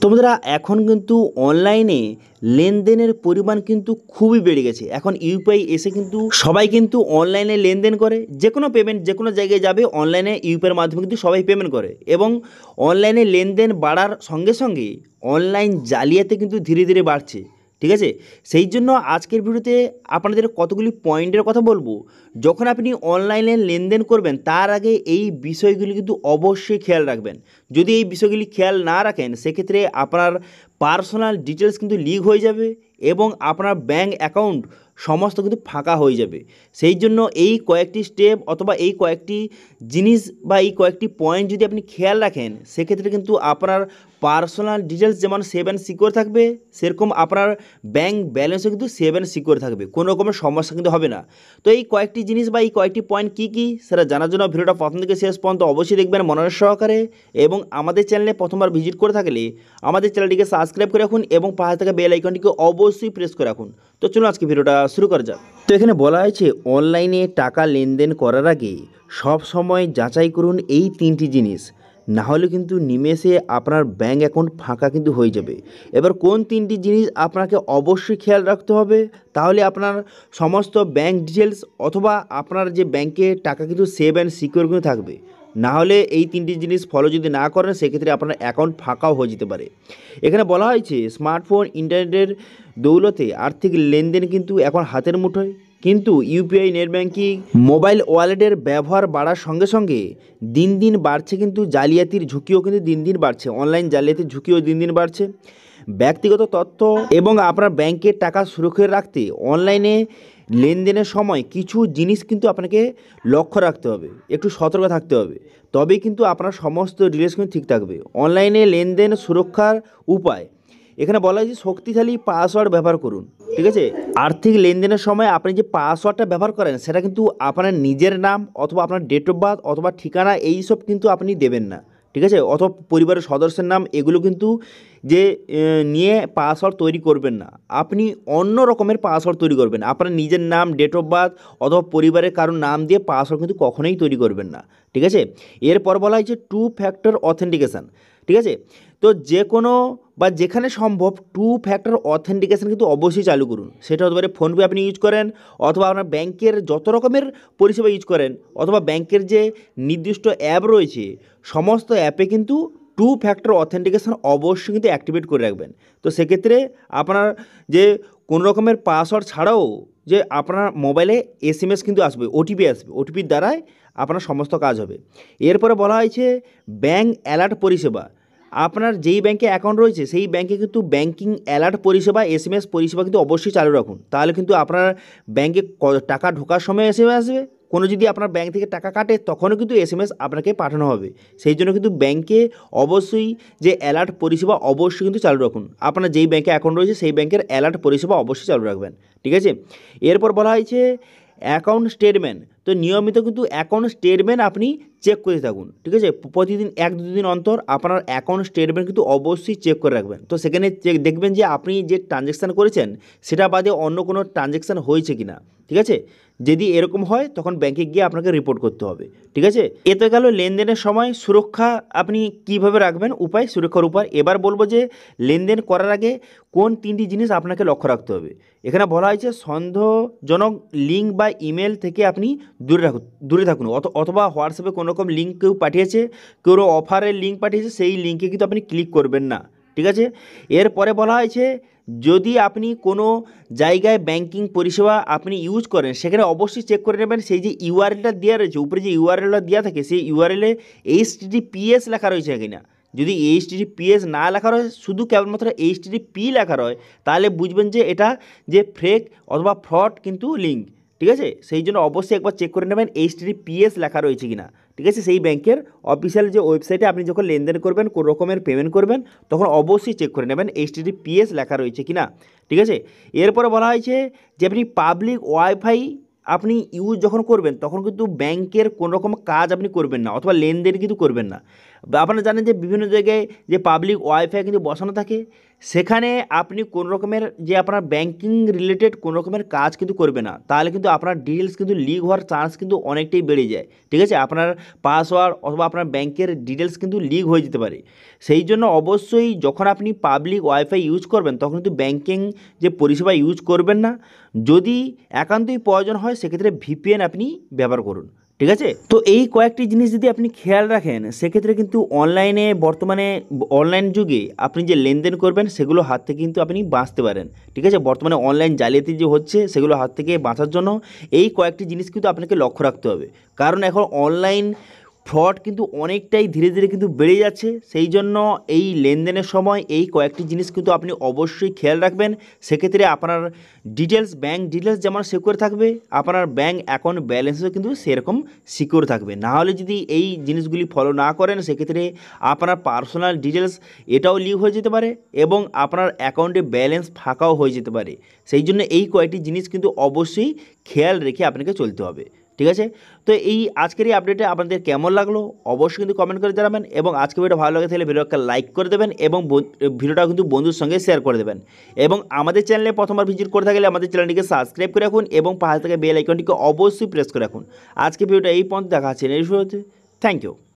তো বন্ধুরা এখন কিন্তু অনলাইনে লেনদেনের পরিমাণ কিন্তু খুবই বেড়ে গেছে। এখন ইউপিআই এসে কিন্তু সবাই কিন্তু অনলাইনে লেনদেন করে, যে কোনো পেমেন্ট যে কোনো জায়গায় যাবে অনলাইনে ইউপিআইয়ের মাধ্যমে কিন্তু সবাই পেমেন্ট করে। এবং অনলাইনে লেনদেন বাড়ার সঙ্গে সঙ্গে অনলাইন জালিয়াতি কিন্তু ধীরে ধীরে বাড়ছে। ঠিক আছে, সেই জন্য আজকের ভিডিওতে আপনাদের কতগুলি পয়েন্টের কথা বলবো। যখন আপনি অনলাইনে লেনদেন করবেন তার আগে এই বিষয়গুলি কিন্তু অবশ্যই খেয়াল রাখবেন। যদি এই বিষয়গুলি খেয়াল না রাখেন সেক্ষেত্রে আপনার পার্সোনাল ডিটেলস কিন্তু লিক হয়ে যাবে এবং আপনার ব্যাঙ্ক অ্যাকাউন্ট সমস্ত কিন্তু ফাঁকা হয়ে যাবে। সেই জন্য এই কয়েকটি স্টেপ অথবা এই কয়েকটি জিনিস বা এই কয়েকটি পয়েন্ট যদি আপনি খেয়াল রাখেন সেক্ষেত্রে কিন্তু আপনার পার্সোনাল ডিটেলস যেমন সেভ অ্যান্ড সিকিউর থাকবে, সেরকম আপনার ব্যাঙ্ক ব্যালেন্সও কিন্তু সেভ অ্যান্ড সিকিউর থাকবে, কোনো রকমের সমস্যা কিন্তু হবে না। তো এই কয়েকটি জিনিস বা এই কয়েকটি পয়েন্ট কী কী সেটা জানার জন্য ভিডিওটা প্রথম থেকে শেষ পর্যন্ত অবশ্যই দেখবেন মনোযোগ সহকারে। এবং আমাদের চ্যানেলে প্রথমবার ভিজিট করে থাকলে আমাদের চ্যানেলটিকে সাবস্ক্রাইব করে রাখুন এবং পাশে থাকা বেল আইকনটিকে অবশ্যই প্রেস করে রাখুন। তো চলুন আজকে ভিডিওটা শুরু করা যাক। তো এখানে বলা হয়েছে অনলাইনে টাকা লেনদেন করার আগে সব সময় যাচাই করুন এই তিনটি জিনিস, না হলে কিন্তু নিমেষে আপনার ব্যাঙ্ক অ্যাকাউন্ট ফাঁকা কিন্তু হয়ে যাবে। এবার কোন তিনটি জিনিস আপনাকে অবশ্যই খেয়াল রাখতে হবে, তাহলে আপনার সমস্ত ব্যাঙ্ক ডিটেলস অথবা আপনার যে ব্যাঙ্কে টাকা কিন্তু সেভ অ্যান্ড সিকিউর কিন্তু থাকবে। না হলে এই তিনটি জিনিস ফলো যদি না করেন সেক্ষেত্রে আপনার অ্যাকাউন্ট ফাঁকাও হয়ে যেতে পারে। এখানে বলা হয়েছে স্মার্টফোন ইন্টারনেটের দৌলতে আর্থিক লেনদেন কিন্তু এখন হাতের মুঠোয়, কিন্তু ইউপিআই, নেট ব্যাঙ্কিং, মোবাইল ওয়ালেটের ব্যবহার বাড়ার সঙ্গে সঙ্গে দিন দিন বাড়ছে কিন্তু জালিয়াতির ঝুঁকিও কিন্তু দিন দিন বাড়ছে। অনলাইন জালিয়াতির ঝুঁকিও দিন দিন বাড়ছে। ব্যক্তিগত তথ্য এবং আপনার ব্যাংকের টাকা সুরক্ষিত রাখতে অনলাইনে লেনদেনের সময় কিছু জিনিস কিন্তু আপনাকে লক্ষ্য রাখতে হবে, একটু সতর্ক থাকতে হবে, তবেই কিন্তু আপনার সমস্ত রিলেশন ঠিক থাকবে। অনলাইনে লেনদেন সুরক্ষার উপায় এখানে বলা হয়েছে শক্তিশালী পাসওয়ার্ড ব্যবহার করুন। ঠিক আছে, আর্থিক লেনদেনের সময় আপনি যে পাসওয়ার্ডটা ব্যবহার করেন সেটা কিন্তু আপনার নিজের নাম অথবা আপনার ডেট অফ বার্থ অথবা ঠিকানা এইসব কিন্তু আপনি দেবেন না। ঠিক আছে, অথবা পরিবারের সদস্যের নাম এগুলো কিন্তু যে নিয়ে পাসওয়ার্ড তৈরি করবেন না। আপনি অন্য রকমের পাসওয়ার্ড তৈরি করবেন, আপনার নিজের নাম, ডেট অফ বার্থ অথবা পরিবারের কারোর নাম দিয়ে পাসওয়ার্ড কিন্তু কখনোই তৈরি করবেন না। ঠিক আছে, এরপর বলা হয়েছে টু ফ্যাক্টর অথেন্টিকেশান। ঠিক আছে, তো যে কোনো বা যেখানে সম্ভব টু ফ্যাক্টর অথেন্টিকেশান কিন্তু অবশ্যই চালু করুন। সেটা হতে পারে ফোনপে আপনি ইউজ করেন অথবা আপনার ব্যাংকের যত রকমের পরিষেবা ইউজ করেন অথবা ব্যাংকের যে নির্দিষ্ট অ্যাপ রয়েছে সমস্ত অ্যাপে কিন্তু টু ফ্যাক্টর অথেন্টিকেশান অবশ্যই কিন্তু অ্যাক্টিভেট করে রাখবেন। তো সেক্ষেত্রে আপনার যে কোনো রকমের পাসওয়ার্ড ছাড়াও যে আপনার মোবাইলে এসএমএস কিন্তু আসবে, ওটিপি আসবে, ওটিপির দ্বারাই আপনার সমস্ত কাজ হবে। এরপরে বলা হয়েছে ব্যাংক অ্যালার্ট পরিষেবা। আপনার যেই ব্যাংকে অ্যাকাউন্ট রয়েছে সেই ব্যাংকে কিন্তু ব্যাংকিং অ্যালার্ট পরিষেবা, এসএমএস পরিষেবা কিন্তু অবশ্যই চালু রাখুন। তাহলে কিন্তু আপনার ব্যাংকে টাকা ঢোকার সময় এসএমএস আসবে, কোনো যদি আপনার ব্যাংক থেকে টাকা কাটে তখনও কিন্তু এসএমএস আপনাকে পাঠানো হবে। সেই জন্য কিন্তু ব্যাংকে অবশ্যই যে অ্যালার্ট পরিষেবা অবশ্যই কিন্তু চালু রাখুন। আপনার যেই ব্যাংকে অ্যাকাউন্ট রয়েছে সেই ব্যাংকের অ্যালার্ট পরিষেবা অবশ্যই চালু রাখবেন। ঠিক আছে, এরপর বলা হয়েছে অ্যাকাউন্ট স্টেটমেন্ট। তো নিয়মিত কিন্তু অ্যাকাউন্ট স্টেটমেন্ট আপনি চেক করে থাকুন। ঠিক আছে, প্রতিদিন 1-2 দিন অন্তর আপনার অ্যাকাউন্ট স্টেটমেন্ট কিন্তু অবশ্যই চেক করে রাখবেন। তো সেখানে দেখবেন যে আপনি যে ট্রানজ্যাকশান করেছেন সেটা বাদে অন্য কোনো ট্রানজ্যাকশান হয়েছে কি না। ঠিক আছে, যদি এরকম হয় তখন ব্যাংকে গিয়ে আপনাকে রিপোর্ট করতে হবে। ঠিক আছে, এতে গেল লেনদেনের সময় সুরক্ষা আপনি কিভাবে রাখবেন, উপায় সুরক্ষার উপায়। এবার বলবো যে লেনদেন করার আগে কোন তিনটি জিনিস আপনাকে লক্ষ্য রাখতে হবে। এখানে বলা হয়েছে সন্দেহজনক লিঙ্ক বা ইমেল থেকে আপনি দূরে থাকুন অথবা হোয়াটসঅ্যাপে কোনো রকম লিঙ্ক কেউ পাঠিয়েছে, কেউ অফারের লিঙ্ক পাঠিয়েছে, সেই লিঙ্কে কিন্তু আপনি ক্লিক করবেন না। ঠিক আছে, এরপরে বলা হয়েছে যদি আপনি কোনো জায়গায় ব্যাংকিং পরিষেবা আপনি ইউজ করেন সেখানে অবশ্যই চেক করে নেবেন সেই যে ইউআরএলটা দেওয়া রয়েছে, উপরে যে ইউআরএলটা দেওয়া থাকে সেই ইউআরএলে HTTPS লেখা রয়েছে কিনা। যদি HTTPS না লেখা রয়, শুধু কেবলমাত্র HTTP লেখা রয়, তাহলে বুঝবেন যে এটা যে ফেক অথবা ফ্রড কিন্তু লিঙ্ক। ঠিক আছে, সেই জন্য অবশ্যই একবার চেক করে নেবেন HTTPS লেখা রয়েছে কিনা। ঠিক আছে, সেই ব্যাংকের অফিসিয়াল যে ওয়েবসাইটে আপনি যখন লেনদেন করবেন, কোনো রকমের পেমেন্ট করবেন, তখন অবশ্যই চেক করে নেবেন HTTPS লেখা রয়েছে কিনা। ঠিক আছে, এরপরে বলা হয়েছে যে আপনি পাবলিক ওয়াইফাই আপনি ইউজ যখন করবেন তখন কিন্তু ব্যাংকের কোনো রকম কাজ আপনি করবেন না অথবা লেনদেন কিন্তু করবেন না। আপনারা জানেন যে বিভিন্ন জায়গায় যে পাবলিক ওয়াইফাই কিন্তু বসানো থাকে, সেখানে আপনি কোনো রকমের যে আপনার ব্যাংকিং রিলেটেড কোনো রকমের কাজ কিন্তু করবে না, তাহলে কিন্তু আপনার ডিটেলস কিন্তু লিক হওয়ার চান্স কিন্তু অনেকটাই বেড়ে যায়। ঠিক আছে, আপনার পাসওয়ার্ড অথবা আপনার ব্যাংকের ডিটেলস কিন্তু লিক হয়ে যেতে পারে। সেই জন্য অবশ্যই যখন আপনি পাবলিক ওয়াইফাই ইউজ করবেন তখন কিন্তু ব্যাংকিং যে পরিষেবা ইউজ করবেন না। যদি একান্তই প্রয়োজন হয় সেক্ষেত্রে ভিপিএন আপনি ব্যবহার করুন। ঠিক আছে, তো এই কয়েকটি জিনিস যদি আপনি খেয়াল রাখেন সেক্ষেত্রে কিন্তু অনলাইনে বর্তমানে অনলাইন যুগে আপনি যে লেনদেন করবেন সেগুলো হাত থেকে কিন্তু আপনি বাঁচতে পারেন। ঠিক আছে, বর্তমানে অনলাইন জালিয়াতি যে হচ্ছে সেগুলো হাত থেকে বাঁচার জন্য এই কয়েকটি জিনিস কিন্তু আপনাকে লক্ষ্য রাখতে হবে। কারণ এখন অনলাইন ফ্রড কিন্তু অনেকটাই ধীরে ধীরে কিন্তু বেড়ে যাচ্ছে। সেই জন্য এই লেনদেনের সময় এই কয়েকটি জিনিস কিন্তু আপনি অবশ্যই খেয়াল রাখবেন। সেক্ষেত্রে আপনার ডিটেলস, ব্যাঙ্ক ডিটেলস যেমন সিকিউর থাকবে, আপনার ব্যাঙ্ক অ্যাকাউন্ট ব্যালেন্সও কিন্তু সেরকম সিকিউর থাকবে। না হলে যদি এই জিনিসগুলি ফলো না করেন সেক্ষেত্রে আপনার পার্সোনাল ডিটেলস এটাও লিক হয়ে যেতে পারে এবং আপনার অ্যাকাউন্টে ব্যালেন্স ফাঁকাও হয়ে যেতে পারে। সেই জন্য এই কয়েকটি জিনিস কিন্তু অবশ্যই খেয়াল রেখে আপনাকে চলতে হবে। ঠিক আছে, তো এই আজকের এই আপডেটে আপনাদের কেমন লাগলো অবশ্যই কিন্তু কমেন্ট করে জানাবেন, এবং আজকে ভিডিও ভালো লাগে তাহলে ভিডিওটা লাইক করে দেবেন এবং ভিডিওটা কিন্তু বন্ধুর সঙ্গে শেয়ার করে দেবেন। এবং আমাদের চ্যানেলে প্রথমবার ভিজিট করে থাকলে আমাদের চ্যানেলটিকে সাবস্ক্রাইব করে রাখুন এবং পাশে থাকা বেল আইকনটিকে অবশ্যই প্রেস করে রাখুন। আজকে ভিডিওটা এই পর্যন্ত দেখা হচ্ছে নেক্সট ভিডিওতে। Thank you.